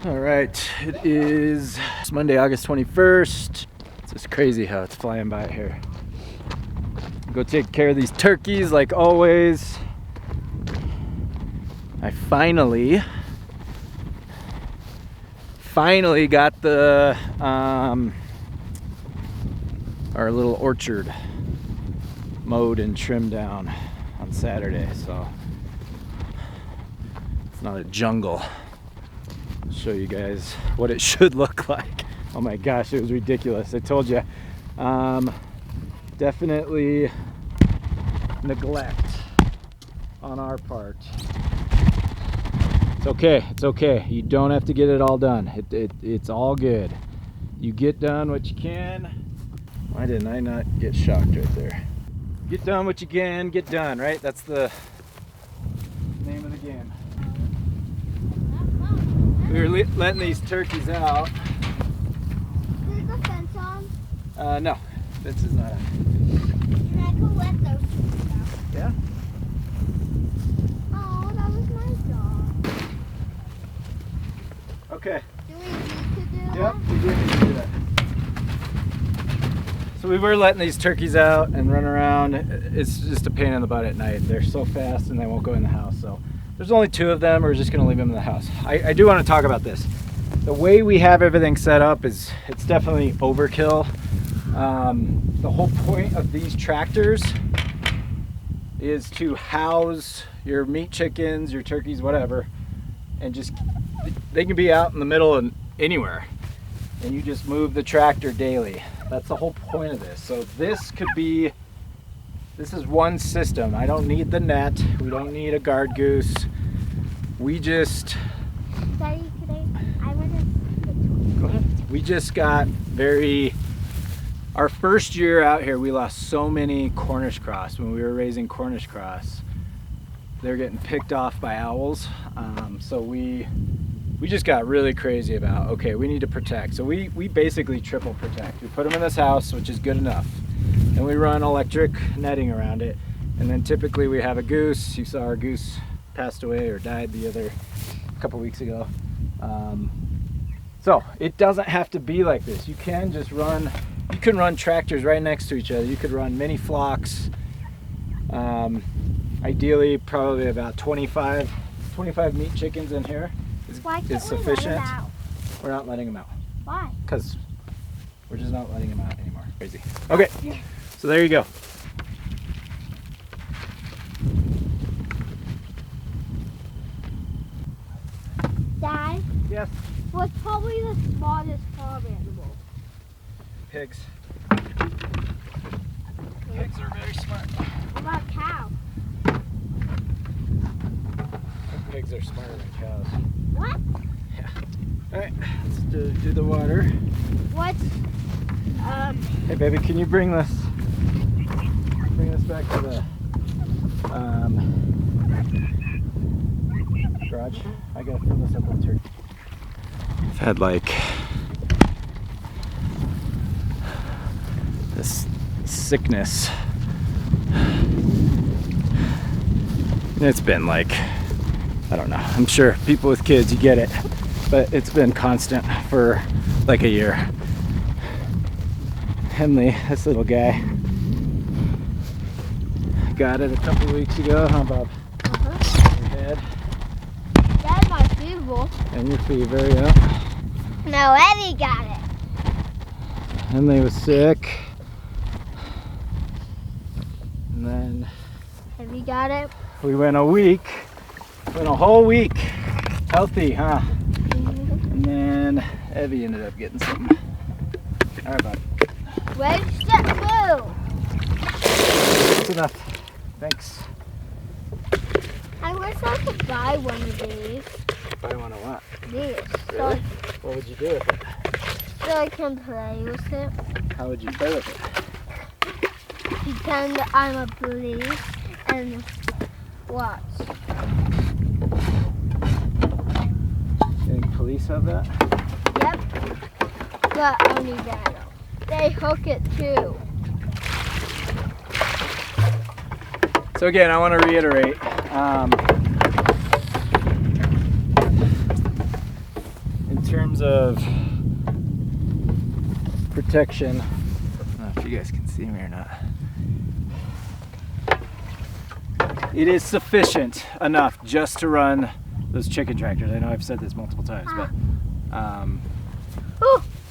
All right, it's Monday, August 21st. It's just crazy how it's flying by here. Go take care of these turkeys like always. I finally got the our little orchard mowed and trimmed down on Saturday, so it's not a jungle. I'll show you guys what it should look like. Oh my gosh, it was ridiculous. I told you. Definitely neglect on our part. It's okay. You don't have to get it all done. It's all good. You get done what you can. Why didn't I not get shocked right there? Get done what you can, get done, right? That's the name of the game. We were letting these turkeys out. Is the fence on? No, fence is not on. And I could let those turkeys out. Yeah? Oh, that was my dog. Okay. Do we need to do Yep, that? we do need to do that. So we were letting these turkeys out and run around. It's just a pain in the butt at night. They're so fast and they won't go in the house. So there's only 2 of them. We're just going to leave them in the house. I do want to talk about this. The way we have everything set up it's definitely overkill. The whole point of these tractors is to house your meat chickens, your turkeys, whatever, and just they can be out in the middle and anywhere, and you just move the tractor daily. That's the whole point of this. So this is one system. I don't need the net. We don't need a guard goose. We just Daddy, I want to... Go ahead. We just got our first year out here, we lost so many Cornish cross. When we were raising Cornish cross, they're getting picked off by owls. So we just got really crazy about, okay, we need to protect. So we basically triple protect. We put them in this house, which is good enough. And we run electric netting around it. And then typically we have a goose. You saw our goose passed away or died a couple weeks ago. So it doesn't have to be like this. You can just run tractors right next to each other. You could run mini flocks. Ideally, probably about 25 meat chickens in here is sufficient. We're not letting them out. Why? Because we're just not letting them out anymore. Crazy. Okay, so there you go. Dad, Yes. what's probably the smartest farm animal? Pigs. Pigs are very smart. What about cow? Pigs are smarter than cows. What? Yeah. All right, let's do the water. What's, Hey baby, can you bring this back to the garage? I gotta fill this up with turkey. I've had like this sickness. It's been like, I don't know, I'm sure people with kids, you get it, but it's been constant for like a year. Henley, this little guy, got it a couple weeks ago, huh Bob? Your head. that's my fever. And your fever, yeah. No, Eddie got it. Henley was sick. And then Have you got it? we went a whole week healthy, huh? And then Evie ended up getting something. All right, Bob. Where's step 2? That's enough. Thanks. I wish I could buy one of these. Buy one of what? These. Really? What would you do with it? So I can play with it. How would you play with it? Pretend I'm a police and watch. You think police have that? Yep. But only that. They hook it too. So again, I want to reiterate, in terms of protection, I don't know if you guys can see me or not. It is sufficient enough just to run those chicken tractors. I know I've said this multiple times, but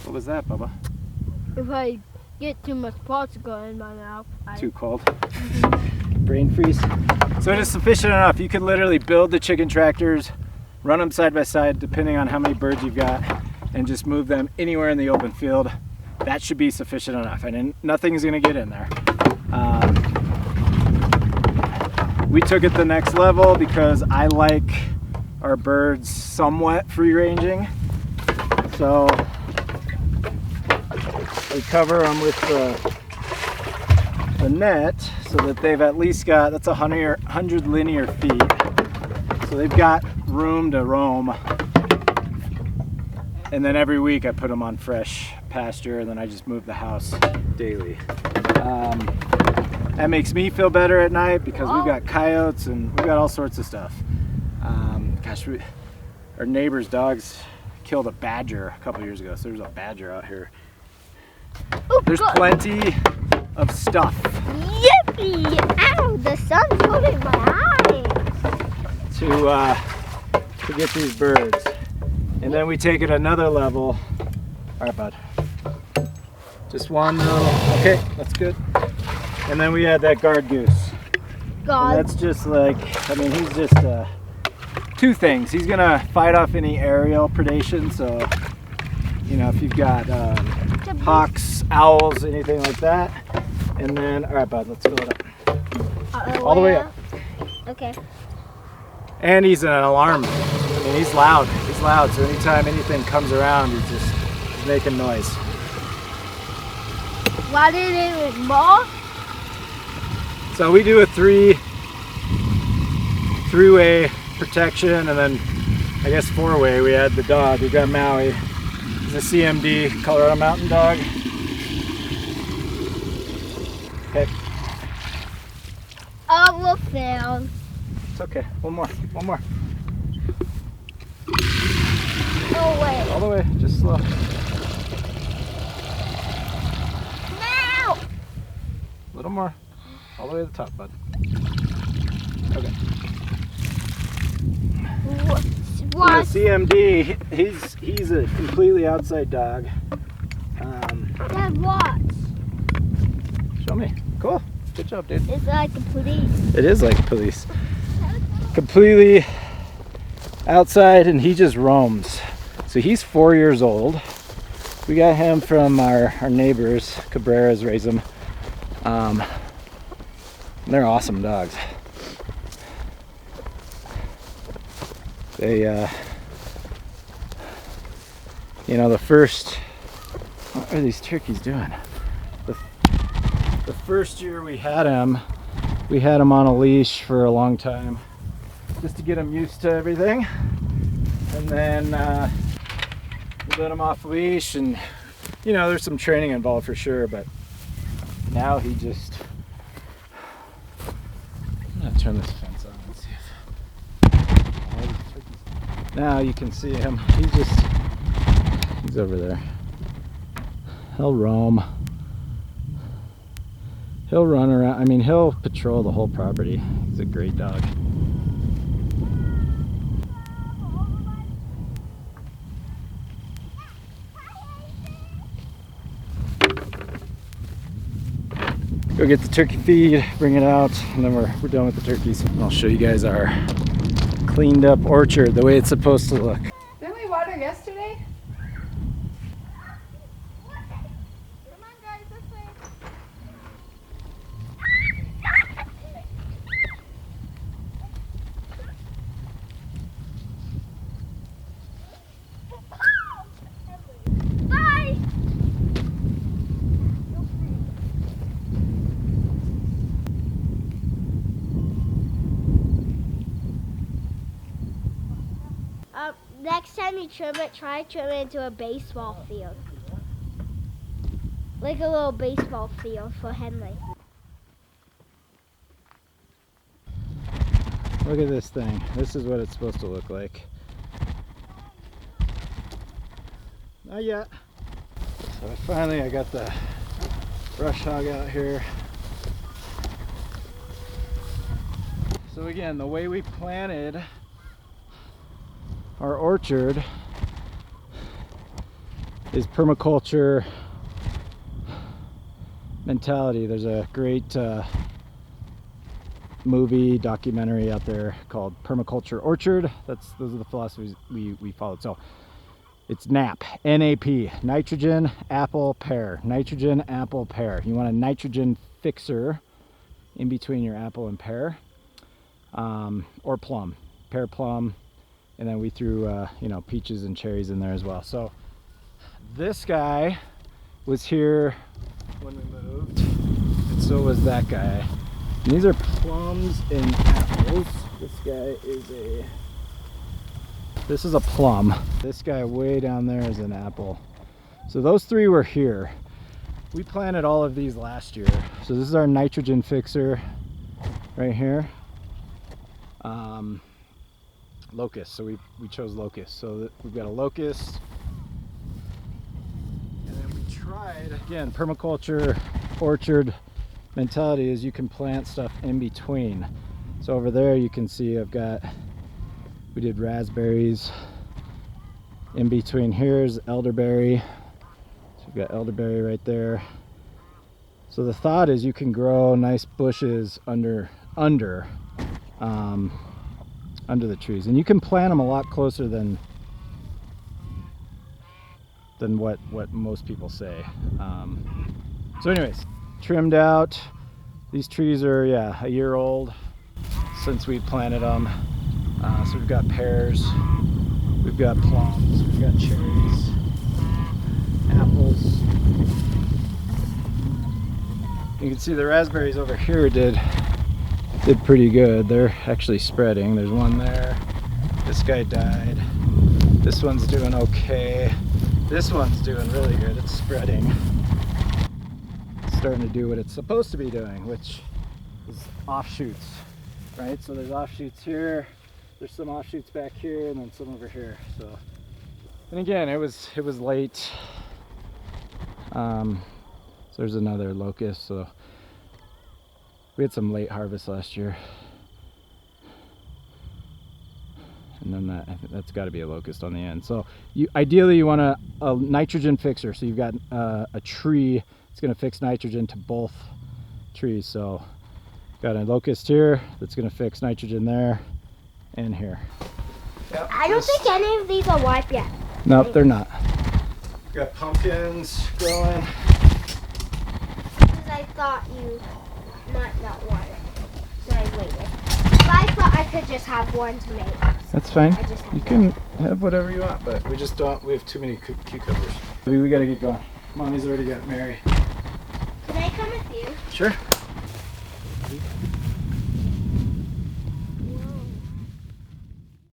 what was that, Bubba? If I get too much popsicle in my mouth, Too cold. Brain freeze. So it is sufficient enough. You can literally build the chicken tractors, run them side by side depending on how many birds you've got, and just move them anywhere in the open field. That should be sufficient enough, and nothing's going to get in there. We took it the next level because I like our birds somewhat free ranging. So we cover them with the net so that they've at least got, that's 100 linear feet. So they've got room to roam. And then every week I put them on fresh pasture, and then I just move the house daily. That makes me feel better at night because we've got coyotes and we've got all sorts of stuff. Gosh, our neighbor's dogs killed a badger a couple years ago, so there's a badger out here. There's plenty of stuff. Yippee! Ow, the sun's hurting my eyes. To get these birds. And then we take it another level. All right, bud. Just one little, okay, that's good. And then we add that guard goose. And that's just like, I mean, he's just two things. He's gonna fight off any aerial predation. So, you know, if you've got hawks, owls, anything like that. And then, all right, bud, let's fill it up. All the way up. Okay. And he's an alarm. I mean, he's loud. He's loud. So anytime anything comes around, he's making noise. Why did it more? So we do a three-way protection, and then I guess four-way. We add the dog. We've got Maui. He's a CMD, Colorado Mountain Dog. Okay. Oh, look down. It's okay. One more. No way. All the way. Just slow. Now. A little more. All the way to the top, bud. Okay. What? The CMD, he's a completely outside dog. Dad, what? Show me. Cool. Good job, dude. It's like a police. It is like police. Completely outside, and he just roams. So he's 4 years old. We got him from our neighbors. Cabreras raise them. They're awesome dogs. They, you know, what are these turkeys doing? The first year we had him on a leash for a long time, just to get him used to everything. And then we let him off leash, and you know, there's some training involved for sure, but now he just, I'm gonna turn this fence on and see if now you can see him. He's over there. He'll roam. He'll run around. I mean, he'll patrol the whole property. He's a great dog. Go get the turkey feed, bring it out, and then we're done with the turkeys. And I'll show you guys our cleaned up orchard, the way it's supposed to look. Didn't we water yesterday? Come on, guys, this way. Bye. Next time you trim it, try to trim it into a baseball field. Like a little baseball field for Henley. Look at this thing. This is what it's supposed to look like. Not yet. So finally I got the brush hog out here. So again, the way we planted our orchard is permaculture mentality. There's a great movie documentary out there called Permaculture Orchard. Those are the philosophies we followed. So it's NAP, N-A-P, nitrogen, apple, pear. Nitrogen, apple, pear. You want a nitrogen fixer in between your apple and pear, or plum, pear, plum, and then we threw you know, peaches and cherries in there as well. So this guy was here when we moved, and so was that guy. And these are plums and apples. This is a plum. This guy way down there is an apple. So those three were here. We planted all of these last year. So this is our nitrogen fixer right here. Locust. So we chose locust. So we've got a locust. And then we tried, again, permaculture orchard mentality is you can plant stuff in between. So over there you can see we did raspberries. In between here is elderberry. So we've got elderberry right there. So the thought is you can grow nice bushes under the trees, and you can plant them a lot closer than what most people say. So anyways, trimmed out. These trees are, yeah, a year old since we planted them. So we've got pears, we've got plums, we've got cherries, apples. You can see the raspberries over here did pretty good. They're actually spreading. There's one there. This guy died. This one's doing okay. This one's doing really good. It's spreading. It's starting to do what it's supposed to be doing, which is offshoots, right? So there's offshoots here. There's some offshoots back here, and then some over here. So, and again, it was late. So there's another locust. So we had some late harvest last year, and then I think that's got to be a locust on the end. So ideally you want a nitrogen fixer. So you've got a tree. It's going to fix nitrogen to both trees. So got a locust here that's going to fix nitrogen there and here. Yep. I don't think any of these are ripe yet. Nope, they're not. Got pumpkins growing. Because I thought you might not want it, so I waited. But I thought I could just have one tomato. That's fine. I just have You can have whatever you want, but we just don't. We have too many cucumbers. We gotta get going. Mommy's already got Mary. Can I come with you? Sure.